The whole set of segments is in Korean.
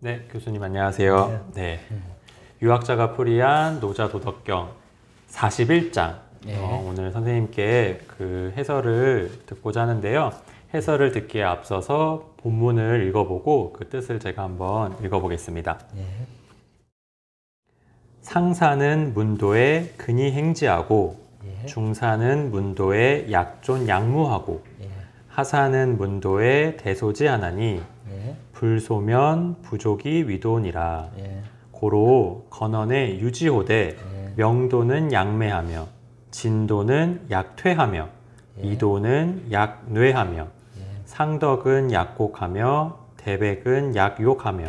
네, 교수님 안녕하세요. 네. 유학자가 풀이한 노자 도덕경 41장. 오늘 선생님께 그 해설을 듣고자 하는데요. 해설을 듣기에 앞서서 본문을 읽어보고 그 뜻을 제가 한번 읽어보겠습니다. 상사는 문도에 근히 행지하고 중사는 문도에 약존 양무하고 하사는 문도에 대소지하나니 불소면 부족이 위도니라. 고로 건언에 유지호되 명도는 양매하며 진도는 약퇴하며 이도는 약뇌하며 상덕은 약곡하며 대백은 약욕하며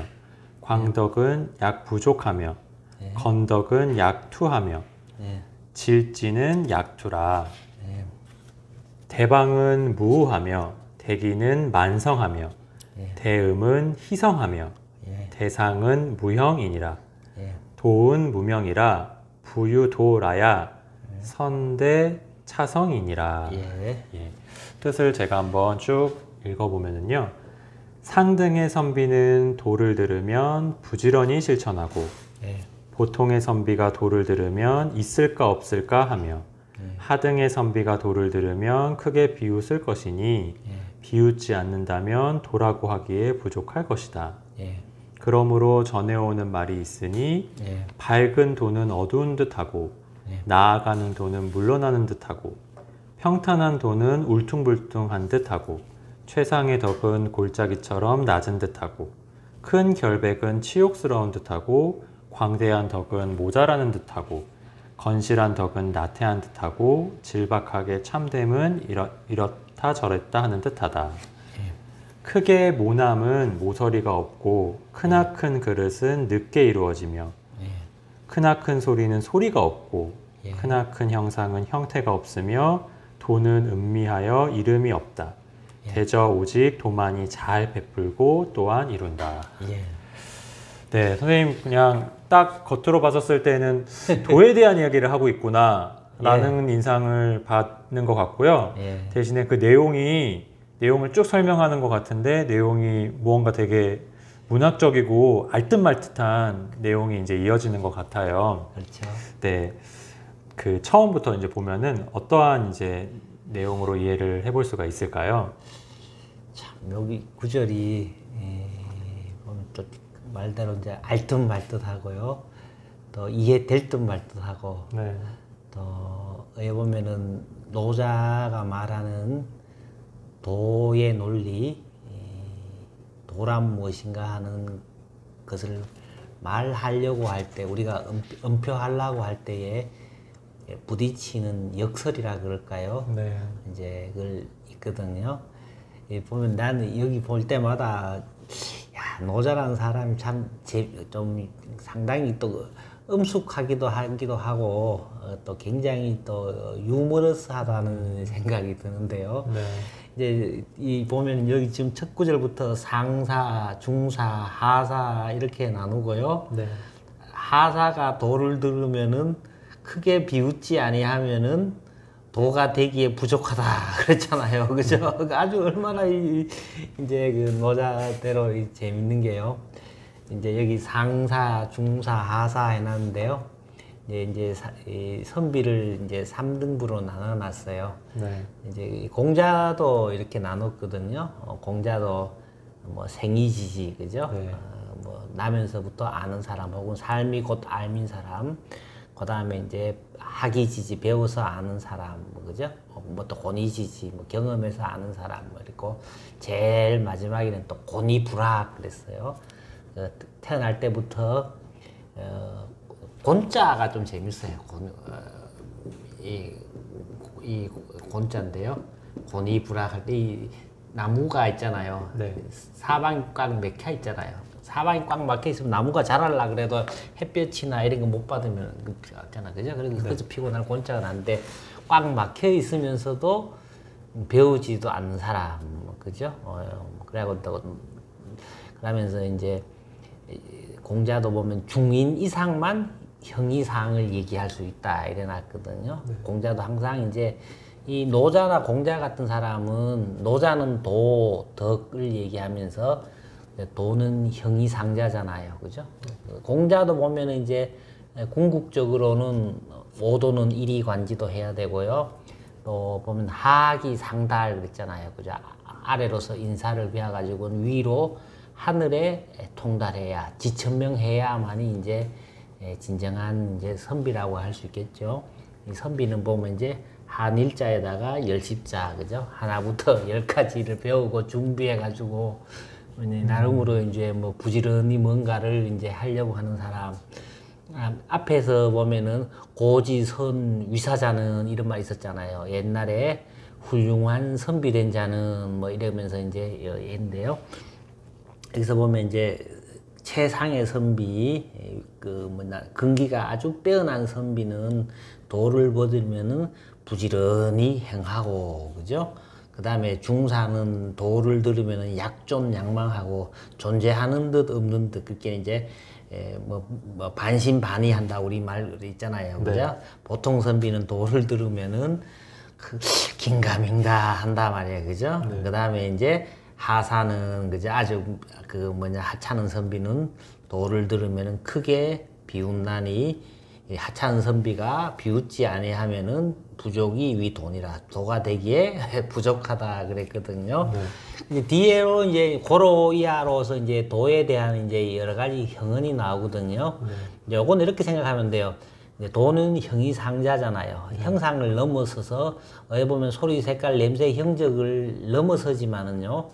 광덕은 약부족하며 건덕은 약투하며 질지는 약투라. 대방은 무우하며 대기는 만성하며 대음은 희성하며 대상은 무형이니라. 도은 무명이라 부유도라야 선대 차성이니라. 뜻을 제가 한번 쭉 읽어보면요. 상등의 선비는 도를 들으면 부지런히 실천하고 보통의 선비가 도를 들으면 있을까 없을까 하며 하등의 선비가 도를 들으면 크게 비웃을 것이니 비웃지 않는다면 도라고 하기에 부족할 것이다. 그러므로 전해오는 말이 있으니 밝은 도는 어두운 듯하고 나아가는 도는 물러나는 듯하고 평탄한 도는 울퉁불퉁한 듯하고 최상의 덕은 골짜기처럼 낮은 듯하고 큰 결백은 치욕스러운 듯하고 광대한 덕은 모자라는 듯하고 건실한 덕은 나태한 듯하고 질박하게 참됨은 이렇다 저랬다 하는 듯하다. 크게 모남은 모서리가 없고 크나큰 그릇은 늦게 이루어지며 크나큰 소리는 소리가 없고 크나큰 형상은 형태가 없으며 도는 음미하여 이름이 없다. 대저 오직 도만이 잘 베풀고 또한 이룬다. 네, 선생님 그냥 딱 겉으로 봤었을 때는 도에 대한 이야기를 하고 있구나 라는 인상을 받는 것 같고요. 대신에 그 내용을 쭉 설명하는 것 같은데 내용이 무언가 되게 문학적이고 알듯말듯한 내용이 이제 이어지는 것 같아요. 그렇죠. 네, 그 처음부터 이제 보면은 어떠한 이제 내용으로 이해를 해볼 수가 있을까요? 참 여기 구절이 보면 또 말대로 이제 알듯말듯하고요. 또 이해될 듯 말 듯하고 또 여기 보면은 노자가 말하는 도의 논리, 도란 무엇인가 하는 것을 말하려고 할 때 우리가 음표하려고 할 때에 부딪히는 역설이라 그럴까요? 이제 그걸 있거든요. 보면 나는 여기 볼 때마다 야, 노자라는 사람이 참 좀 상당히 또 음숙하기도 하고 또 굉장히 또 유머러스하다는 생각이 드는데요. 이제 이 보면 여기 지금 첫 구절부터 상사, 중사, 하사 이렇게 나누고요. 하사가 도를 들으면은 크게 비웃지 아니하면은 도가 되기에 부족하다 그랬잖아요. 그죠? 아주 얼마나 이제 그 노자대로 재밌는 게요. 이제 여기 상사, 중사, 하사 해놨는데요. 이제 선비를 이제 3등부로 나눠놨어요. 이제 공자도 이렇게 나눴거든요. 공자도 뭐 생이지지, 그죠? 뭐 나면서부터 아는 사람 혹은 삶이 곧 알민 사람. 그 다음에 이제 학이지지 배워서 아는 사람, 뭐 그죠? 뭐 또 권위지지 뭐 경험해서 아는 사람 뭐 이렇고 제일 마지막에는 또 권위불학 그랬어요. 태어날 때부터 곤자가 좀 재밌어요. 이 곤자인데요. 권위불학 할 때 이 나무가 있잖아요. 사방이 꽉 막혀 있잖아요. 사방이 꽉 막혀 있으면 나무가 자라려고 그래도 햇볕이나 이런 거 못 받으면 그렇잖아, 그죠? 그래서 그저 피곤한 곤자가 나는데 꽉 막혀 있으면서도 배우지도 않는 사람, 그죠? 그래갖고 또 그러면서 이제 공자도 보면 중인 이상만 형이상을 얘기할 수 있다 이래놨거든요. 공자도 항상 이제 이 노자나 공자 같은 사람은 노자는 도, 덕을 얘기하면서 도는 형이상자잖아요, 그죠? 공자도 보면은 이제 궁극적으로는 오도는 일이관지도 해야 되고요. 또 보면 하기 상달 그랬잖아요, 그죠? 아래로서 인사를 베어가지고 위로 하늘에 통달해야 지천명해야만이 이제 진정한 이제 선비라고 할 수 있겠죠. 이 선비는 보면 이제 한일자에다가 열십자, 그죠? 하나부터 열까지를 배우고 준비해가지고 나름으로 이제 뭐 부지런히 뭔가를 이제 하려고 하는 사람. 앞에서 보면은 고지선 위사자는 이런 말 있었잖아요. 옛날에 훌륭한 선비된 자는 뭐 이러면서 이제 얘인데요. 여기서 보면 이제 최상의 선비, 근기가 아주 뛰어난 선비는 도를 버들면은 부지런히 행하고, 그죠? 그 다음에 중사는 도를 들으면은 약존양망하고 존재하는 듯 없는 듯 그렇게 이제 뭐 반신반의한다 우리 말 있잖아요, 그죠? 네. 보통 선비는 도를 들으면은 긴가민가 한다 말이에요, 그죠? 네. 그 다음에 이제 하사는 그죠? 아주 하찮은 선비는 도를 들으면은 크게 비웃나니 하찮은 선비가 비웃지 아니하면은 부족이 위 돈이라 도가 되기에 부족하다 그랬거든요. 네. 이제 뒤에로 이제 고로 이하로서 이제 도에 대한 이제 여러 가지 형언이 나오거든요. 네. 요건 이렇게 생각하면 돼요. 도는 형이상자잖아요. 네. 형상을 넘어서서 어디 보면 소리, 색깔, 냄새, 형적을 넘어서지만은요.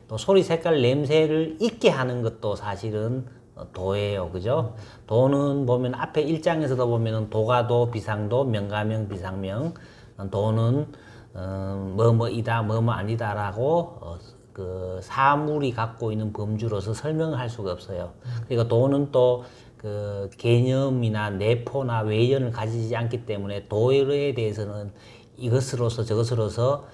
또 소리, 색깔, 냄새를 잊게 하는 것도 사실은 도예요, 그죠? 도는 보면 앞에 1장에서도 보면은 도가도, 비상도, 명가명, 비상명. 도는 뭐뭐이다, 뭐뭐 아니다라고 그 사물이 갖고 있는 범주로서 설명할 수가 없어요. 그리고 도는 또 그 개념이나 내포나 외연을 가지지 않기 때문에 도에 대해서는 이것으로서 저것으로서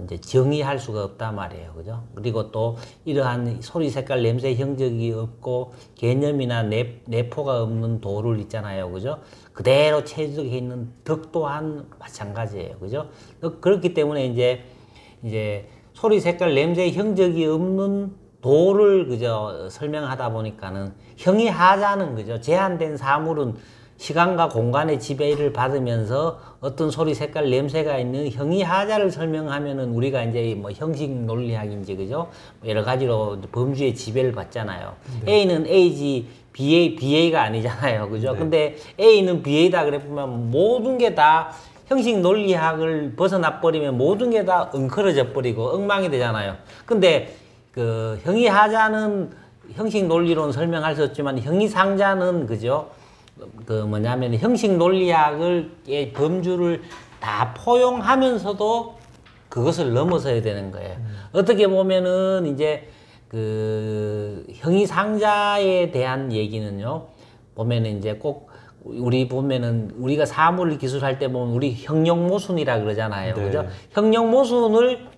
이제 정의할 수가 없단 말이에요, 그죠? 그리고 또 이러한 소리, 색깔, 냄새, 형적이 없고 개념이나 내포가 없는 도를 있잖아요, 그죠? 그대로 체적에 있는 덕 또한 마찬가지예요, 그죠? 그렇기 때문에 이제 소리, 색깔, 냄새, 형적이 없는 도를 그저 설명하다 보니까는 형이 하자는 그죠? 제한된 사물은 시간과 공간의 지배를 받으면서 어떤 소리, 색깔, 냄새가 있는 형이 하자를 설명하면은 우리가 이제 뭐 형식 논리학인지 그죠? 여러 가지로 범주의 지배를 받잖아요. 네. A는 A지 BA가 아니잖아요. 그죠? 네. 근데 A는 BA다 그래 보면 모든 게 다 형식 논리학을 벗어나 버리면 모든 게 다 엉클어져 버리고 엉망이 되잖아요. 근데 그 형이 하자는 형식 논리론 설명할 수 없지만 형이 상자는 그죠? 뭐냐면 형식 논리학의 범주를 다 포용하면서도 그것을 넘어서야 되는 거예요. 어떻게 보면은 이제 그 형이 상자에 대한 얘기는요. 보면은 이제 꼭 우리 보면은 우리가 사물을 기술할 때 보면 우리 형용모순이라 그러잖아요. 네. 그죠? 형용모순을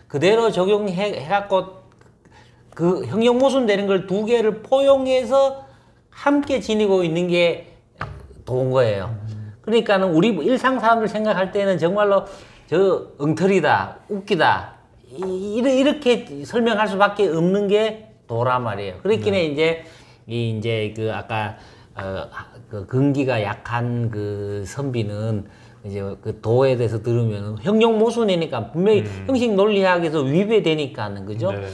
그대로 적용해갖고 그 형용모순 되는 걸 두 개를 포용해서 함께 지니고 있는 게 도인 거예요. 그러니까는 우리 일상 사람들 생각할 때는 정말로 저 엉터리다, 웃기다, 이렇게 설명할 수밖에 없는 게 도란 말이에요. 그렇긴 해, 이제 그 아까, 그 근기가 약한 그 선비는 이제 그 도에 대해서 들으면 형용모순이니까 분명히 형식 논리학에서 위배되니까는 그죠? 네.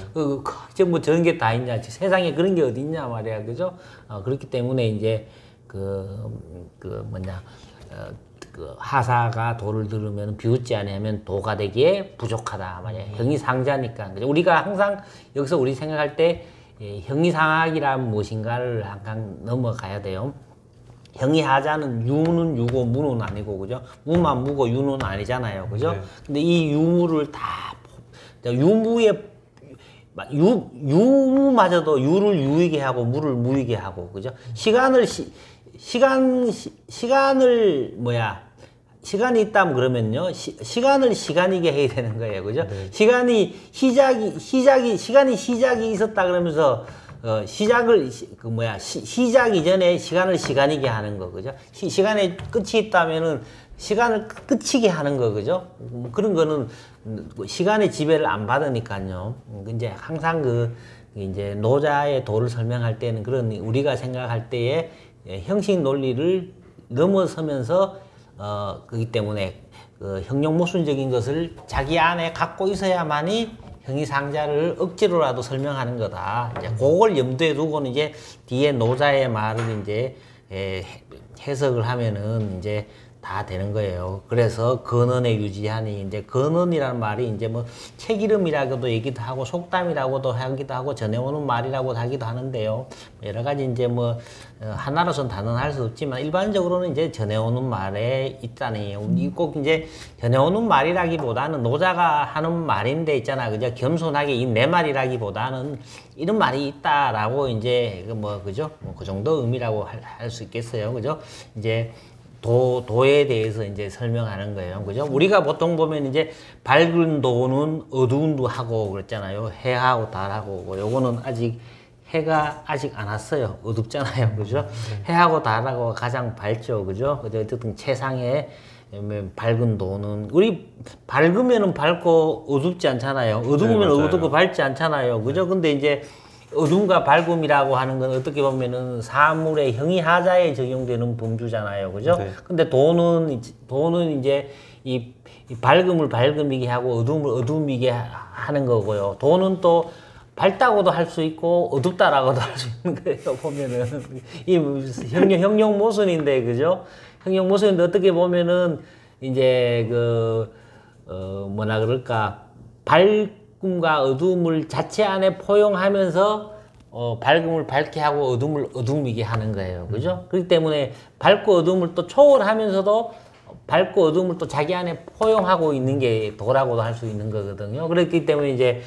뭐 저런 게 다 있냐? 세상에 그런 게 어디 있냐 말이야, 그죠? 그렇기 때문에 이제 그 하사가 도를 들으면 비웃지 않으면 도가 되기에 부족하다 말이야. 형이 상자니까. 그죠? 우리가 항상 여기서 우리 생각할 때 형이 상학이란 무엇인가를 항상 넘어가야 돼요. 형이 하자는 유는 유고 무는 아니고 그죠? 무만 무고 유는 아니잖아요, 그죠? 네. 근데 이 유무를 다 유무마저도 유를 유이게 하고 무를 무이게 하고 그죠? 시간을 시간이 있다면 그러면요 시간을 시간이게 해야 되는 거예요, 그죠? 네. 시간이 시작이 있었다 그러면서 시작 이전에 시간을 시간이게 하는 거, 그죠? 시간의 끝이 있다면은 시간을 끝이게 하는 거, 그죠? 그런 거는 시간의 지배를 안 받으니까요. 이제 항상 이제 노자의 도를 설명할 때는 그런 우리가 생각할 때에 형식 논리를 넘어서면서 그렇기 때문에 형용 모순적인 것을 자기 안에 갖고 있어야만이 형이상자를 억지로라도 설명하는 거다. 이제 그걸 염두에 두고는 이제 뒤에 노자의 말을 이제 해석을 하면은 이제 다 되는 거예요. 그래서 근언에 유지하니 이제 근언이라는 말이 이제 뭐 책이름이라고도 얘기도 하고 속담이라고도 하기도 하고 전해오는 말이라고 하기도 하는데요. 여러 가지 이제 뭐 하나로선 단언할 수 없지만 일반적으로는 이제 전해오는 말에 있다네요. 꼭 이제 전해오는 말이라기보다는 노자가 하는 말인데 있잖아, 그죠? 겸손하게 이 내 말이라기보다는 이런 말이 있다라고 이제 뭐 그죠? 뭐 그 정도 의미라고 할 수 있겠어요, 그죠? 이제 도에 대해서 이제 설명하는 거예요. 그죠? 우리가 보통 보면 이제 밝은 도는 어두운 도하고 그랬잖아요. 해하고 달하고. 요거는 아직 해가 아직 안 왔어요. 어둡잖아요. 그죠? 해하고 달하고 가장 밝죠. 그죠? 어쨌든 최상의 밝은 도는 우리 밝으면은 밝고 어둡지 않잖아요. 어두우면 네, 어둡고 밝지 않잖아요. 그죠? 근데 이제 어둠과 밝음이라고 하는 건 어떻게 보면은 사물의 형이하자에 적용되는 범주잖아요. 그죠? 네. 근데 도는 이제 이 밝음을 밝음이게 하고 어둠을 어둠이게 하는 거고요. 도는 또 밝다고도 할 수 있고 어둡다라고도 할 수 있는 거예요. 보면은 이 형용 모순인데, 그죠? 형용 모순인데 어떻게 보면은 이제 뭐라 그럴까, 밝음과 어둠을 자체 안에 포용하면서 밝음을 밝게 하고 어둠을 어둠이게 하는 거예요. 그죠? 그렇기 때문에 밝고 어둠을 또 초월하면서도 밝고 어둠을 또 자기 안에 포용하고 있는 게 도라고도 할 수 있는 거거든요. 그렇기 때문에 이제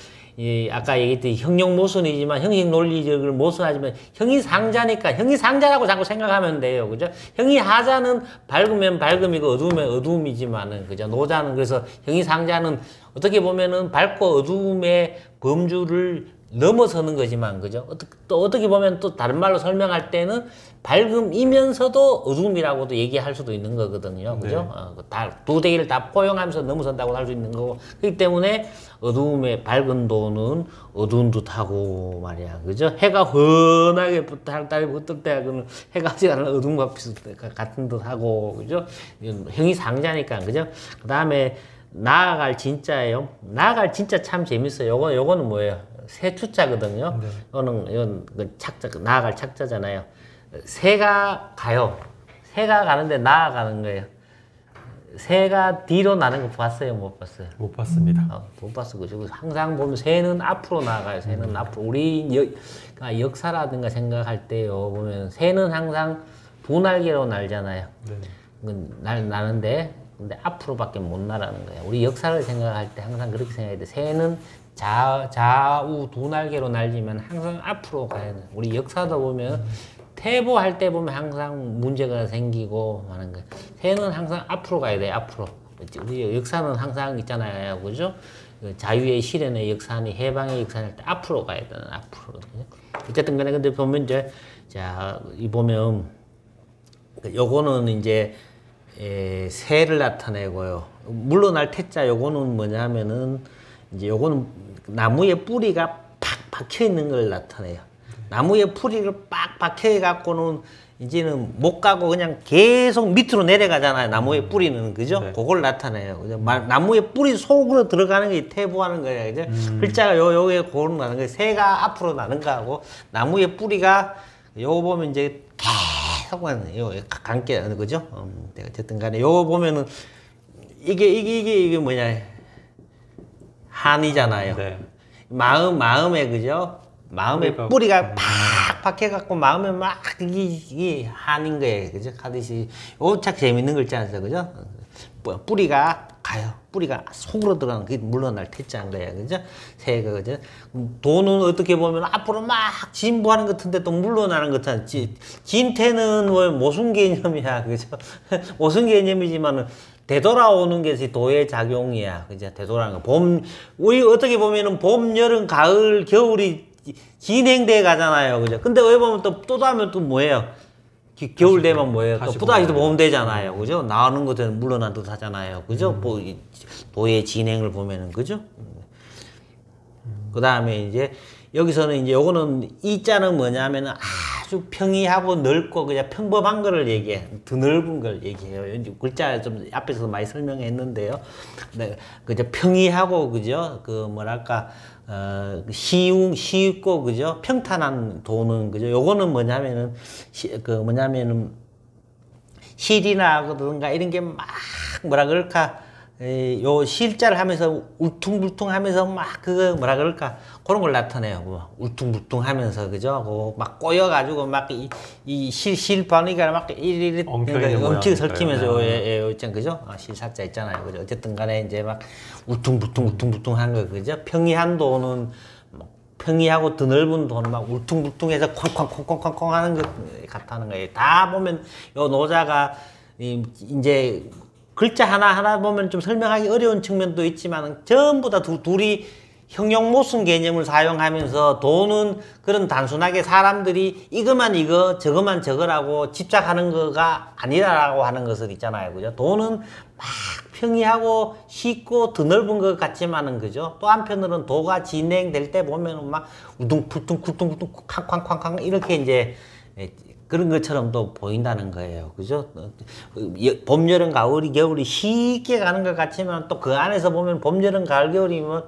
아까 얘기했듯이 형용 모순이지만 형식 논리적을 모순하지만 형이 상자니까 형이 상자라고 자꾸 생각하면 돼요. 그죠? 형이 하자는 밝으면 밝음이고 어두우면 어두움이지만은, 그죠? 노자는 그래서 형이 상자는 어떻게 보면은 밝고 어두움의 범주를 넘어서는 거지만, 그죠? 또 어떻게 보면 또 다른 말로 설명할 때는 밝음이면서도 어둠이라고도 얘기할 수도 있는 거거든요. 그죠? 네. 두 대기를 다 포용하면서 넘어선다고 할 수 있는 거고. 그렇기 때문에 어두움의 밝은 도는 어두운 듯하고 말이야. 그죠? 해가 환하게 달이 붙을 때가 그는 해가 지지 않은 어둠과 같은 듯하고, 그죠? 형이 상자니까, 그죠? 그 다음에 나아갈 진짜예요. 나아갈 진짜 참 재밌어요. 요거는 뭐예요? 새투자거든요. 네. 이건 착자, 나아갈 착자잖아요. 새가 가요. 새가 가는데 나아가는 거예요. 새가 뒤로 나는 거 봤어요? 못 봤어요? 못 봤습니다. 못 봤어. 그죠? 항상 보면 새는 앞으로 나가요. 새는 앞으로. 우리 역사라든가 생각할 때요. 보면 새는 항상 두 날개로 날잖아요. 네. 나는데, 근데 앞으로밖에 못 나라는 거예요. 우리 역사를 생각할 때 항상 그렇게 생각해야 돼. 새는 좌우 두 날개로 날리면 항상 앞으로 가야 돼. 우리 역사도 보면 퇴보할 때 보면 항상 문제가 생기고 하는 거예요. 새는 항상 앞으로 가야 돼. 앞으로. 우리 역사는 항상 있잖아요. 그죠? 자유의 실현의 역사니 해방의 역사니 할 때 앞으로 가야 되는 앞으로. 어쨌든 간에 근데 보면 이제 이 보면 요거는 이제 새를 나타내고요. 물러날 태자 요거는 뭐냐면은 이제 요거는 나무의 뿌리가 팍 박혀 있는 걸 나타내요. 나무의 뿌리를 빡 박혀 갖고는 이제는 못 가고 그냥 계속 밑으로 내려가잖아요. 나무의 뿌리는, 그죠? 네. 그걸 나타내요. 그죠? 나무의 뿌리 속으로 들어가는 게 퇴보하는 거예요. 그죠? 글자가 요게 고른 나는 거예요. 새가 앞으로 나는 거하고 나무의 뿌리가 요거 보면 이제 계속 요 감게 그죠? 어쨌든 간에 요거 보면은 이게 뭐냐? 한이잖아요. 네. 마음에, 그죠? 마음에 뿌리가 팍 박혀갖고 마음에 막 이게 한인 거예요. 그죠? 하듯이. 오착 재밌는 글자였어요. 그죠? 뿌리가 가요. 뿌리가 속으로 들어가는 그게 물러날 태자인 거예요. 그죠? 새가, 그죠? 도는 어떻게 보면 앞으로 막 진보하는 것 같은데 또 물러나는 것 같아. 진태는 뭐 모순 개념이야. 그죠? 모순 개념이지만은 되돌아오는 것이 도의 작용이야. 그죠? 되돌아오는 거. 우리 어떻게 보면은 봄, 여름, 가을, 겨울이 진행돼 가잖아요. 그죠? 근데 왜 보면 또 하면 또 뭐예요? 겨울 되면 뭐예요? 또 다시 뿌다지도 봄. 보면 되잖아요. 그죠? 나오는 것은 물러난 듯 하잖아요. 그죠? 뭐, 도의 진행을 보면은, 그죠? 그 다음에 이제, 여기서는 이제 요거는 이 자는 뭐냐면은 아주 평이하고 넓고 그냥 평범한 거를 얘기해. 드넓은 걸 얘기해요. 글자 좀 앞에서 많이 설명했는데요. 네, 그죠? 평이하고, 그죠? 그 뭐랄까, 쉽고, 그죠? 평탄한 도는, 그죠? 요거는 뭐냐면은, 실이나 그든가 이런 게 막, 뭐라 그럴까, 요 실자를 하면서 울퉁불퉁 하면서 막 그거 뭐라 그럴까 그런 걸 나타내요. 뭐 울퉁불퉁 하면서 그죠? 막 꼬여가지고 막 이 실바니까 막 이리 엄청 설키면서 있잖아 그죠? 실사자 있잖아요. 그죠? 어쨌든 간에 이제 막 울퉁불퉁 한 거 그죠? 평이한 도는 평이하고 드넓은 도는 막 울퉁불퉁해서 콩콩콩콩콩 하는 것 같다는 거예요. 다 보면 요 노자가 이제 글자 하나하나 보면 좀 설명하기 어려운 측면도 있지만 전부 다 둘이 형용 모순 개념을 사용하면서 도는 그런 단순하게 사람들이 이거만 이거 저거만 저거라고 집착하는 거가 아니라고 하는 것을 있잖아요. 그죠? 도는 막 평이하고 쉽고 드넓은 것 같지만은 그죠? 또 한편으로는 도가 진행될 때 보면은 막 우둥풀퉁 쿨퉁쿨퉁 쾅쾅쾅쾅 이렇게 이제 그런 것처럼 또 보인다는 거예요. 그죠? 봄, 여름, 가을이, 겨울이 쉽게 가는 것 같지만 또 그 안에서 보면 봄, 여름, 가을, 겨울이 뭐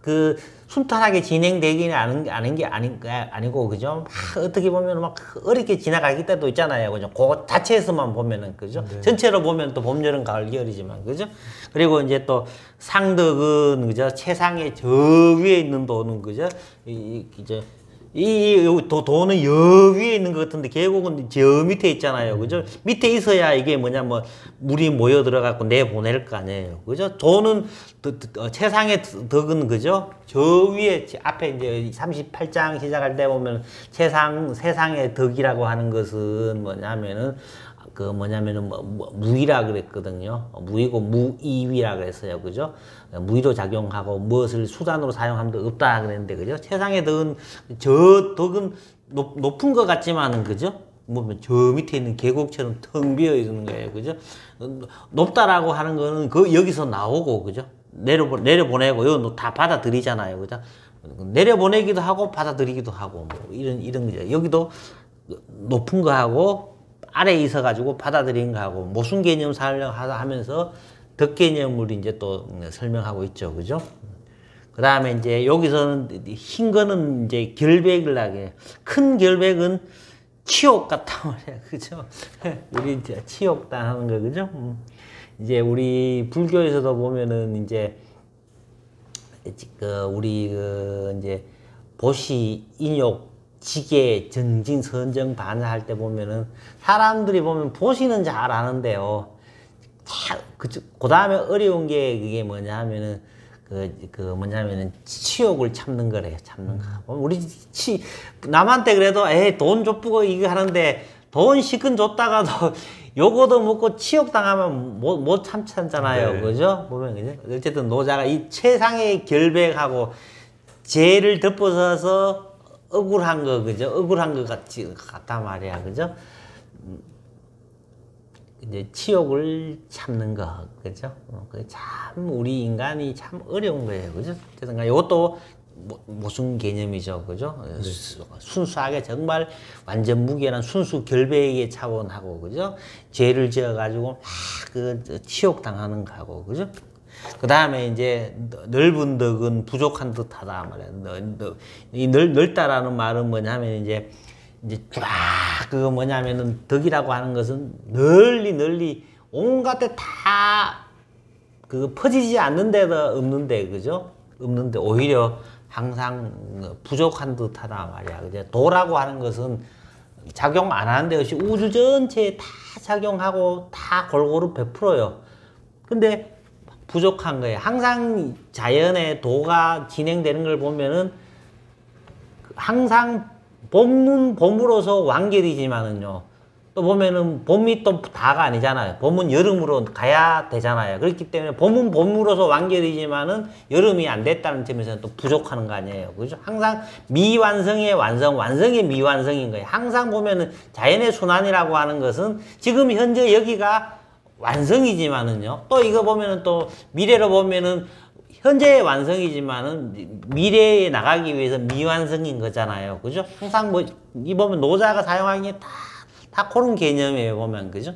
그 순탄하게 진행되기는 아닌 게 아니고, 그죠? 막 어떻게 보면 막 어렵게 지나가기 때도 있잖아요. 그죠? 그 자체에서만 보면은, 그죠? 네. 전체로 보면 또 봄, 여름, 가을, 겨울이지만, 그죠? 그리고 이제 또 상덕은, 그죠? 최상의 저 위에 있는 도는, 그죠? 이제 도는 여 위에 있는 것 같은데 계곡은 저 밑에 있잖아요. 그죠? 밑에 있어야 이게 뭐냐, 뭐, 물이 모여 들어가고 내보낼 거 아니에요. 그죠? 도는, 최상의 덕은, 그죠? 저 위에, 앞에 이제 38장 시작할 때 보면 세상의 덕이라고 하는 것은 뭐냐면은, 무의라 그랬거든요. 무의고 무의위라 그랬어요. 그죠? 무의로 작용하고 무엇을 수단으로 사용함도 없다 그랬는데, 그죠? 세상의 덕은, 저 덕은 높은 것 같지만은, 그죠? 뭐, 저 밑에 있는 계곡처럼 텅 비어 있는 거예요. 그죠? 높다라고 하는 거는 여기서 나오고, 그죠? 내려보내고, 이거 다 받아들이잖아요. 그죠? 내려보내기도 하고, 받아들이기도 하고, 뭐, 이런 거죠. 여기도 높은 거 하고, 아래에 있어가지고 받아들이는 거하고 모순 개념 설명하면서 덕 개념을 이제 또 설명하고 있죠. 그죠? 그 다음에 이제 여기서는 흰 거는 이제 결백을 하게. 큰 결백은 치욕 같단 말이야. 그죠? 우리 이제 치욕단 하는 거, 그죠? 이제 우리 불교에서도 보면은 이제 이제 보시, 인욕, 지계, 정진, 선정, 반사 할 때 보면은 사람들이 보면 보시는 잘 아는데요. 그 다음에 어려운 게 그게 뭐냐 하면은 뭐냐면은 치욕을 참는 거래요. 참는 거. 우리 남한테 그래도 돈 줬고 이거 하는데 돈 시큰 줬다가도 요거도 먹고 치욕 당하면 못 참잖아요. 네. 그죠? 보면 그죠? 어쨌든 노자가 이 최상의 결백하고 죄를 덮어서서 억울한 거, 그죠? 억울한 것 같단 말이야, 그죠? 이제 치욕을 참는 거, 그죠? 참, 우리 인간이 참 어려운 거예요, 그죠? 그래서 이것도 무슨 개념이죠, 그죠? 네. 순수하게 정말 완전 무결한 순수 결백의 차원하고, 그죠? 죄를 지어가지고 막 치욕 당하는 거하고, 그죠? 그 다음에 이제 넓은 덕은 부족한 듯하다 말이야. 이 넓다라는 말은 뭐냐면 이제 그거 뭐냐면은 덕이라고 하는 것은 널리 온갖 데 다 퍼지지 않는 데도 없는데, 그죠? 없는데 오히려 항상 부족한 듯하다 말이야. 그죠? 도라고 하는 것은 작용 안 하는 데 없이 우주 전체에 다 작용하고 다 골고루 베풀어요. 근데 부족한 거예요. 항상 자연의 도가 진행되는 걸 보면은 항상 봄으로서 완결이지만은요, 또 보면은 봄이 또 다가 아니잖아요. 봄은 여름으로 가야 되잖아요. 그렇기 때문에 봄은 봄으로서 완결이지만은 여름이 안 됐다는 점에서는 또 부족하는 거 아니에요. 그죠? 항상 미완성의 완성, 완성의 미완성인 거예요. 항상 보면은 자연의 순환이라고 하는 것은 지금 현재 여기가 완성이지만은요. 또 이거 보면은 또 미래로 보면은 현재의 완성이지만은 미래에 나가기 위해서 미완성인 거잖아요. 그죠? 항상 뭐, 이 보면 노자가 사용하기에 다 그런 개념이에요, 보면. 그죠?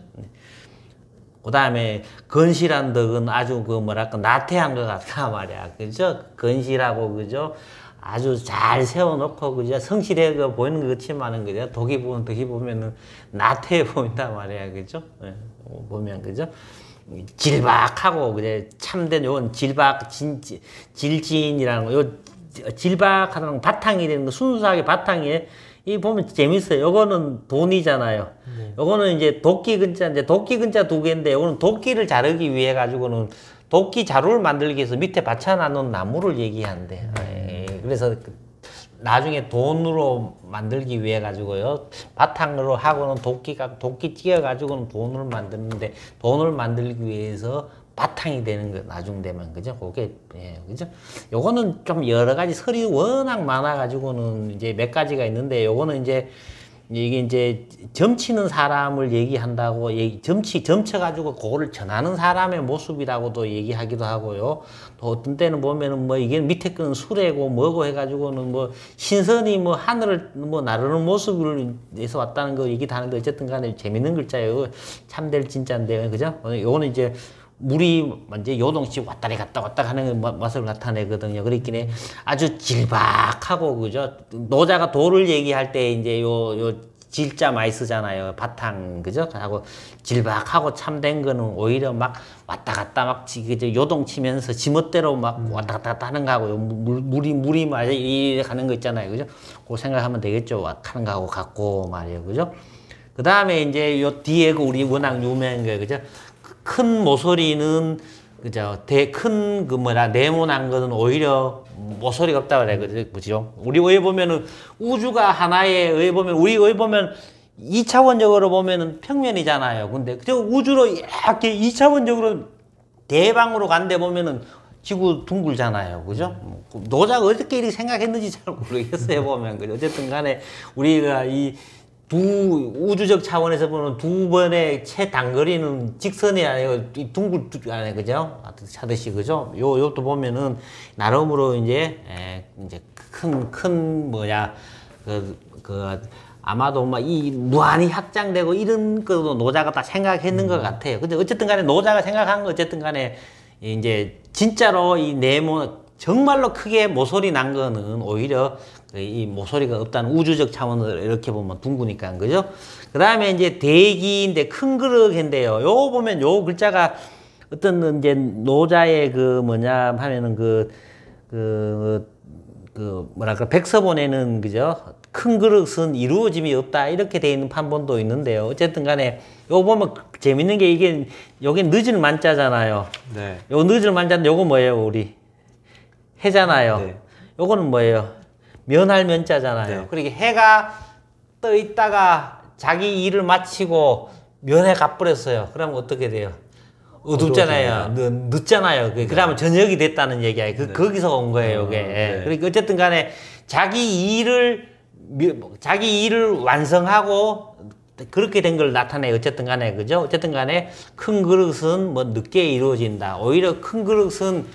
그 다음에 건실한 덕은 아주 그 뭐랄까, 나태한 것 같다 말이야. 그죠? 건실하고, 그죠? 아주 잘 세워놓고, 그죠? 성실해 보이는 것 같지만은, 그죠? 덕이 보면은 나태해 보인단 말이야. 그죠? 보면, 그죠? 질박하고, 그제 참된 요건 질진이라는 거, 요 질박하는 바탕이 되는 거, 순수하게 바탕에 이 보면 재밌어요. 요거는 돈이잖아요. 요거는 이제 도끼 근자인데 도끼 근자 두 개인데 요거는 도끼를 자르기 위해 가지고는 도끼 자루를 만들기 위해서 밑에 받쳐놓은 나무를 얘기하는데 그래서 나중에 돈으로 만들기 위해 가지고요 바탕으로 하고는 도끼 찧어 가지고는 돈을 만드는데 돈을 만들기 위해서 바탕이 되는 거 나중 되면 그죠? 그게 그죠? 요거는 좀 여러 가지 설이 워낙 많아 가지고는 이제 몇 가지가 있는데 요거는 이제 이게 이제 점치는 사람을 얘기한다고 점쳐 가지고 그거를 전하는 사람의 모습이라고도 얘기하기도 하고요. 또 어떤 때는 보면은 뭐 이게 밑에 건 수레고 뭐고 해 가지고는 뭐 신선이 뭐 하늘을 뭐 나르는 모습을 내서 왔다는 거 얘기도 하는데 어쨌든 간에 재밌는 글자예요. 참될 진짜인데 그죠? 요거는 이제 물이 이제 요동씩 왔다리 갔다 하는 맛을 나타내거든요. 그렇긴 아주 질박하고, 그죠? 노자가 돌을 얘기할 때 이제 요 질자 많이 쓰잖아요. 바탕, 그죠? 하고 질박하고 참된 거는 오히려 막 왔다 갔다 막 요동치면서 지멋대로 막 왔다 갔다 하는 거하고요. 물이 막 이렇게 가는 거 있잖아요. 그죠? 그거 생각하면 되겠죠. 하는 거하고 같고 말이에요. 그죠? 그 다음에 이제 요 뒤에 그 우리 워낙 유명한 거예요. 그죠? 큰 모서리는 그죠? 네모난 거는 오히려 모서리가 없다 그래. 그죠? 우리 의 보면은 우주가 하나의 의 보면 우리 의 보면 2차원적으로 보면은 평면이잖아요. 근데 그 우주로 이렇게 2차원적으로 대방으로 간데 보면은 지구 둥글잖아요. 그죠? 노자가 어떻게 이렇게 생각했는지 잘 모르겠어요. 보면. 그죠? 어쨌든 간에 우리가 우주적 차원에서 보는 두 번의 최단거리는 직선이 아니고 둥글아니 그죠? 차듯이 그죠? 요것도 보면은 나름으로 이제 큰 뭐야 아마도 막 이 무한히 확장되고 이런 것도 노자가 다 생각했는 것 같아요. 근데 어쨌든 간에 노자가 생각한 거 어쨌든 간에 이제 진짜로 이 정말로 크게 모서리 난 거는 오히려 이 모서리가 없다는 우주적 차원으로 이렇게 보면 둥그니까, 그죠? 그 다음에 이제 대기인데 큰 그릇인데요. 요거 보면 요 글자가 어떤 이제 노자의 뭐냐 하면은 뭐랄까 백서본에는 그죠? 큰 그릇은 이루어짐이 없다 이렇게 돼 있는 판본도 있는데요. 어쨌든 간에 요거 보면 재밌는 게 여기 늦을 만자잖아요. 네. 요 늦을 만자인데 요거 뭐예요, 우리? 해잖아요. 네. 요거는 뭐예요? 면할 면자잖아요. 네. 그러니까 해가 떠 있다가 자기 일을 마치고 면에 가버렸어요. 그러면 어떻게 돼요? 어둡잖아요. 늦잖아요. 그러면 저녁이 됐다는 얘기야. 거기서 온 거예요, 이게. 네. 그러니까 어쨌든 간에 자기 일을 완성하고 그렇게 된 걸 나타내요. 어쨌든 간에, 그죠? 어쨌든 간에 큰 그릇은 뭐 늦게 이루어진다. 오히려 큰 그릇은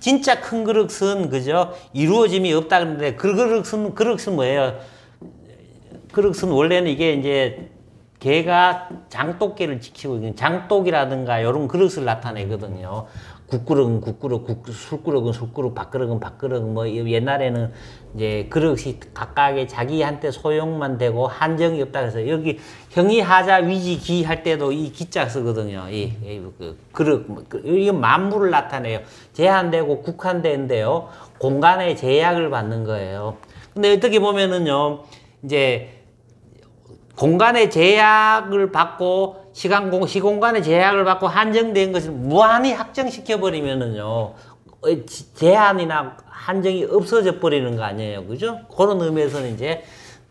진짜 큰 그릇은 그죠? 이루어짐이 없다 그러는데 그릇은 뭐예요? 그릇은 원래는 이게 이제 개가 장독개를 지키고 있는 장독이라든가 이런 그릇을 나타내거든요. 국그릇은 국그릇, 술그릇은 술그릇, 밥그릇은 밥그릇. 뭐 옛날에는 이제 그릇이 각각의 자기한테 소용만 되고 한정이 없다 그래서 여기 형이 하자 위지 기 할 때도 이 기자 쓰거든요. 그릇 이게 만물을 나타내요. 제한되고 국한된데요. 공간의 제약을 받는 거예요. 근데 어떻게 보면은요, 이제 공간의 제약을 받고 시공간의 제약을 받고 한정된 것을 무한히 확정시켜 버리면은요 제한이나 한정이 없어져 버리는 거 아니에요, 그죠? 그런 의미에서는 이제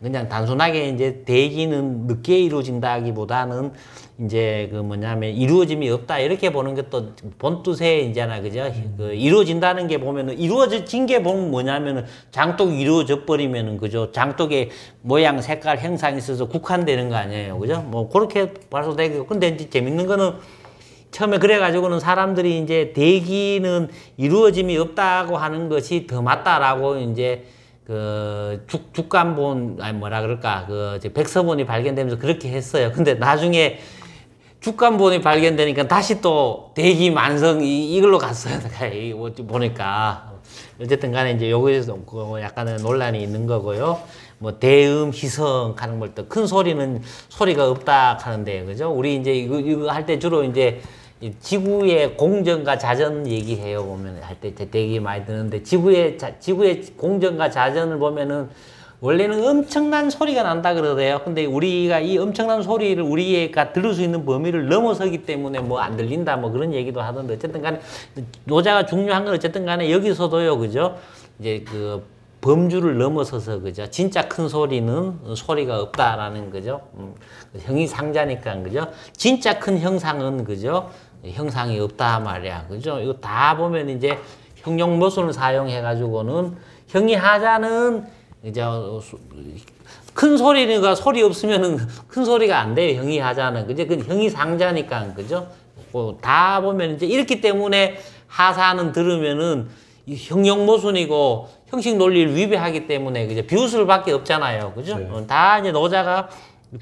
그냥 단순하게 이제 대기는 늦게 이루어진다기보다는 이제 그 뭐냐면 이루어짐이 없다 이렇게 보는 것도 본뜻에 이제나 그죠? 그 이루어진다는 게 보면은 이루어진 게 보면 뭐냐면은 장독이 이루어져 버리면은 그죠? 장독의 모양, 색깔, 형상이 있어서 국한되는 거 아니에요, 그죠? 뭐 그렇게 봐도 되고 근데 이제 재밌는 거는 처음에 그래가지고는 사람들이 이제 대기는 이루어짐이 없다고 하는 것이 더 맞다라고 이제 그 죽간본 아니 뭐라 그럴까 그 백서본이 발견되면서 그렇게 했어요. 근데 나중에 죽간본이 발견되니까 다시 또 대기 만성 이걸로 갔어요. 보니까 어쨌든 간에 이제 여기에서 약간의 논란이 있는 거고요. 뭐 대음 희성 하는 걸 또 큰 소리는 소리가 없다 하는데 그죠? 우리 이제 이거 할 때 주로 이제 지구의 공전과 자전 얘기해요. 보면 할 때 되게 많이 드는데 지구의 공전과 자전을 보면은 원래는 엄청난 소리가 난다 그러대요. 근데 우리가 이 엄청난 소리를 우리가 들을 수 있는 범위를 넘어서기 때문에 뭐 안 들린다 뭐 그런 얘기도 하던데 어쨌든 간에 노자가 중요한 건 어쨌든 간에 여기서도요. 그죠? 이제 그 범주를 넘어서서 그죠? 진짜 큰 소리는 소리가 없다라는 거죠. 형이 상자니까 그죠? 진짜 큰 형상은 그죠? 형상이 없다 말이야. 그죠? 이거 다 보면 이제 형용모순을 사용해 가지고는 형이 하자는 이제 큰 소리가 소리 없으면은 큰 소리가 안 돼요. 형이 하자는 그죠? 그 형이 상자니까 그죠? 다 보면 이제 이렇기 때문에 하사는 들으면은 형용모순이고 형식 논리를 위배하기 때문에 그죠? 비웃을밖에 없잖아요. 그죠? 네. 다 이제 노자가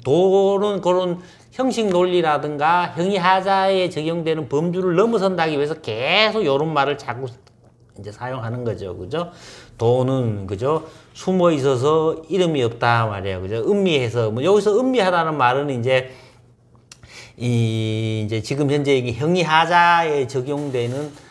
도는 그런 형식 논리라든가 형이 하자에 적용되는 범주를 넘어선다기 위해서 계속 이런 말을 자꾸 이제 사용하는 거죠. 그죠? 도는 그죠? 숨어 있어서 이름이 없다 말이에요. 그죠? 음미해서 뭐 여기서 음미하다는 말은 이제 이제 지금 현재 형이 하자에 적용되는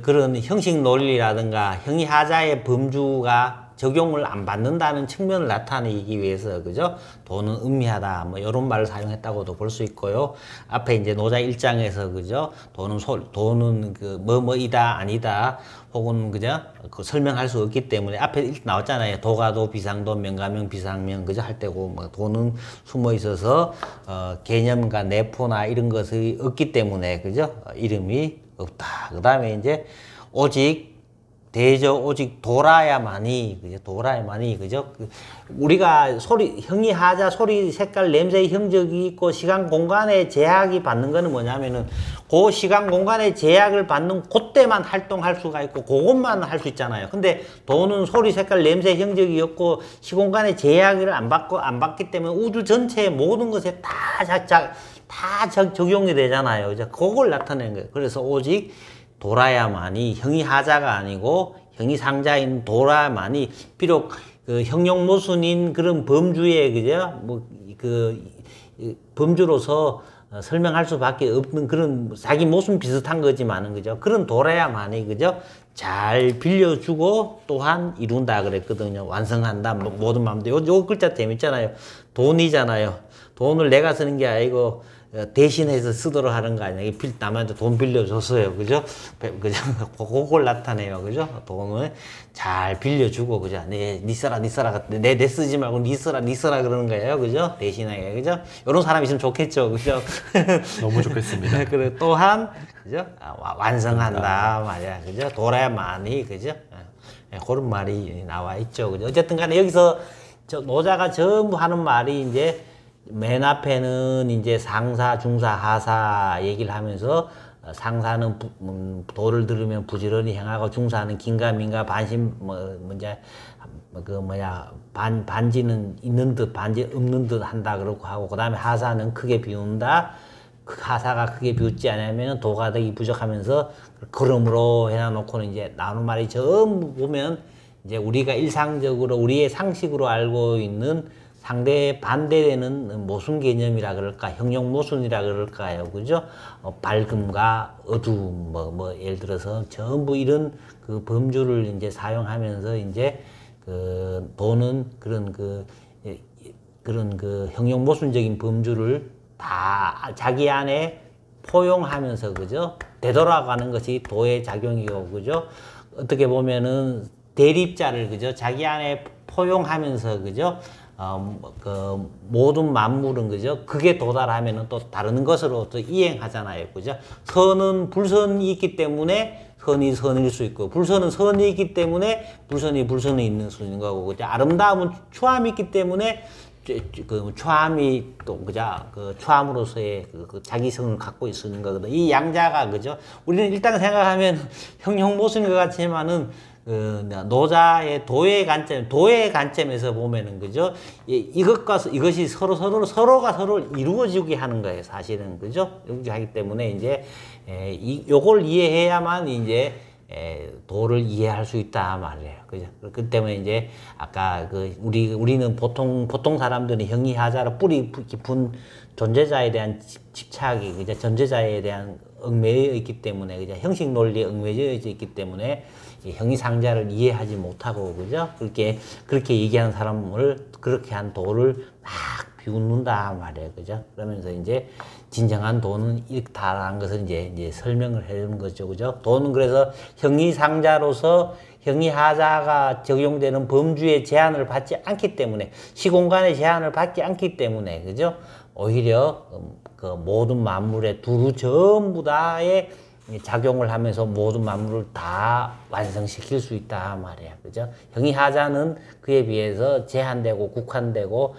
그런 형식 논리라든가 형이 하자의 범주가 적용을 안 받는다는 측면을 나타내기 위해서 그죠? 도는 음미하다 뭐 이런 말을 사용했다고도 볼 수 있고요. 앞에 이제 노자 1장에서 그죠? 도는 그 뭐뭐이다 아니다 혹은 그죠? 그 설명할 수 없기 때문에 앞에 나왔잖아요. 도가도 비상도 명가명 비상명 그죠? 할 때고 뭐 도는 숨어 있어서 개념과 내포나 이런 것이 없기 때문에 그죠? 이름이 없다. 그 다음에 이제 오직 오직 돌아야만이 그죠? 돌아야만이 그죠? 우리가 형이 하자 소리 색깔 냄새의 형적이 있고 시간 공간의 제약이 받는 거는 뭐냐면은 그 시간 공간의 제약을 받는 그때만 활동할 수가 있고 그것만 할 수 있잖아요. 근데 도는 소리 색깔 냄새 형적이 없고 시공간의 제약을 안 받기 때문에 우주 전체의 모든 것에 다 적용이 되잖아요. 이제 그걸 나타내는 거예요. 그래서 오직 돌아야만이 형이 하자가 아니고 형이 상자인 돌아야만이 비록 그 형용모순인 그런 범주에 그죠? 뭐 그 범주로서 설명할 수밖에 없는 그런 자기 모순 비슷한 거지만은 그죠? 그런 돌아야만이 그죠? 잘 빌려주고 또한 이룬다 그랬거든요. 완성한다 모든 마음대로. 요 글자 재밌잖아요. 돈이잖아요. 돈을 내가 쓰는 게 아니고 대신해서 쓰도록 하는 거 아니야. 남한테 돈 빌려줬어요. 그죠? 그죠? 그걸 나타내요. 그죠? 돈을 잘 빌려주고, 그죠? 네 써라. 내 쓰지 말고 니 써라 그러는 거예요. 그죠? 대신하게. 그죠? 이런 사람이 있으면 좋겠죠. 그죠? 너무 좋겠습니다. 그리고 또한, 그죠? 완성한다. 말이야. 그죠? 돌아야만이, 그죠? 그런 말이 나와 있죠. 그죠? 어쨌든 간에 여기서 노자가 전부 하는 말이 이제 맨 앞에는 이제 상사, 중사, 하사 얘기를 하면서 상사는 도를 들으면 부지런히 행하고 중사는 긴가민가 반심 반지는 있는 듯 반지 없는 듯 한다 그러고 하고 그다음에 하사는 크게 비운다. 하사가 크게 비웃지 않으면 도가 되기 부족하면서 그러므로 해놔놓고는 이제 나오는 말이 전부 보면 이제 우리가 일상적으로 우리의 상식으로 알고 있는 상대에 반대되는 모순 개념이라 그럴까, 형용 모순이라 그럴까요, 그죠? 밝음과 어두움, 예를 들어서 전부 이런 그 범주를 이제 사용하면서 이제 그 도는 그런 그 형용 모순적인 범주를 다 자기 안에 포용하면서, 그죠? 되돌아가는 것이 도의 작용이고, 그죠? 어떻게 보면은 대립자를, 그죠? 자기 안에 포용하면서, 그죠? 그 모든 만물은 그죠? 그게 도달하면은 또 다른 것으로 또 이행하잖아요, 그죠? 선은 불선이 있기 때문에 선이 선일 수 있고, 불선은 선이 있기 때문에 불선이 있는 수 있는 거고, 그죠? 아름다움은 추함이 있기 때문에 그 추함이 또 그죠? 그 추함으로서의 그 자기성을 갖고 있는 거거든. 이 양자가 그죠? 우리는 일단 생각하면 형용모순인 것 같지만은 그 노자의 도의 관점에서 보면은 그죠? 이것이 서로가 서로를 이루어지게 하는 거예요, 사실은 그죠? 이루어지게 하기 때문에 이제 요걸 이해해야만 이제 도를 이해할 수 있다 말이에요, 그죠? 그 때문에 이제 아까 그 우리는 보통 사람들은 형이하자로 뿌리 깊은 존재자에 대한 집착이 그죠? 존재자에 대한 얽매여 있기 때문에 그죠? 형식 논리에 얽매여 있기 때문에 형이상자를 이해하지 못하고 그죠? 그렇게 얘기하는 사람을 그렇게 한 도를 막 비웃는다 말이에요, 그죠? 그러면서 이제 진정한 도는 이렇다라는 것을 이제 설명을 해주는 거죠, 그죠? 도는 그래서 형이상자로서 형이하자가 적용되는 범주의 제한을 받지 않기 때문에 시공간의 제한을 받지 않기 때문에 그죠? 오히려 그 모든 만물의 두루 전부 다의 작용을 하면서 모든 만물을 다 완성시킬 수 있다 말이야, 그죠? 형이하자는 그에 비해서 제한되고 국한되고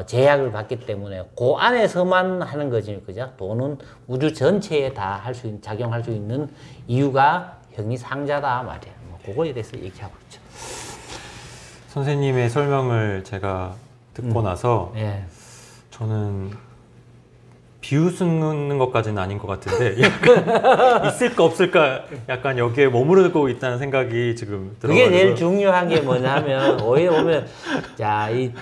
제약을 받기 때문에 그 안에서만 하는 거지, 그죠? 도는 우주 전체에 다 작용할 수 있는 이유가 형이상자다 말이야. 그거에 대해서 얘기하고 있죠. 선생님의 설명을 제가 듣고 나서 저는 비웃는 것까지는 아닌 것 같은데 약간 있을까 없을까 약간 여기에 머무르고 있다는 생각이 지금 들어가지고 그게 제일 중요한 게 뭐냐면 오히려 보면 자, 이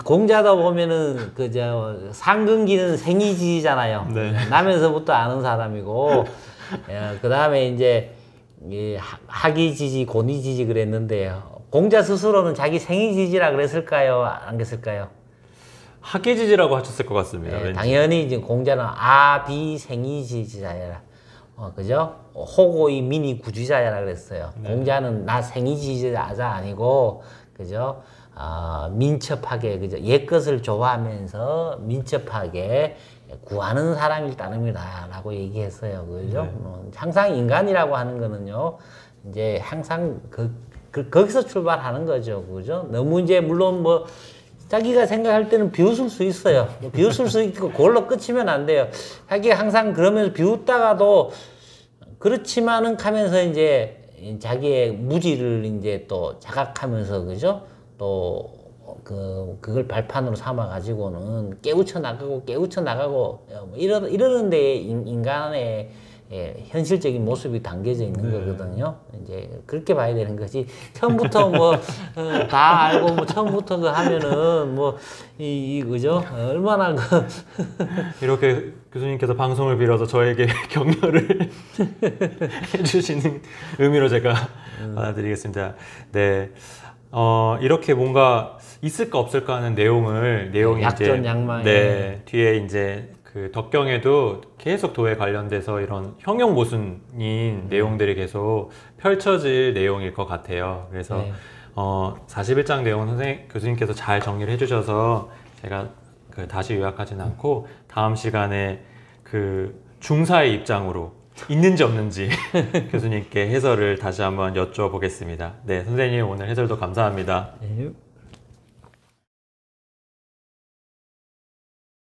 공자도 보면은 그저 상근기는 생이지잖아요. 네. 나면서부터 아는 사람이고 그 다음에 이제 학이지지 고니지지 그랬는데요. 공자 스스로는 자기 생이지지라 그랬을까요? 안 그랬을까요? 학예지지라고 하셨을 것 같습니다. 네, 당연히 이제 공자는 아비생이지자야, 그죠? 호고이 미니 구지자야라 그랬어요. 네. 공자는 나 생이지자자 아니고, 그죠? 민첩하게, 그죠? 옛것을 좋아하면서 민첩하게 구하는 사람일 따름이다라고 얘기했어요, 그죠? 네. 항상 인간이라고 하는 거는요, 이제 항상 거기서 출발하는 거죠, 그죠? 너무 이제 물론 뭐 자기가 생각할 때는 비웃을 수 있어요. 비웃을 수 있고 그걸로 끝이면 안 돼요. 자기가 항상 그러면서 비웃다가도 그렇지만은 하면서 이제 자기의 무지를 이제 또 자각하면서 그죠? 또 그걸 발판으로 삼아 가지고는 깨우쳐 나가고 이러는데 인간의 현실적인 모습이 담겨져 있는 거거든요. 이제 그렇게 봐야 되는 거지. 처음부터 뭐 다 알고 뭐 처음부터 그 하면은 뭐 그죠? 얼마나 이렇게 교수님께서 방송을 빌어서 저에게 격려를 해주시는 의미로 제가 받아드리겠습니다. 네, 이렇게 뭔가 있을까 없을까 하는 내용이 약전양망. 네, 뒤에 이제 그 덕경에도 계속 도에 관련돼서 이런 형용 모순인 내용들이 계속 펼쳐질 내용일 것 같아요. 그래서 41장 내용은 교수님께서 잘 정리를 해주셔서 제가 다시 요약하지는 않고 다음 시간에 그 중사의 입장으로 있는지 없는지 교수님께 해설을 다시 한번 여쭤보겠습니다. 네, 선생님 오늘 해설도 감사합니다. 네.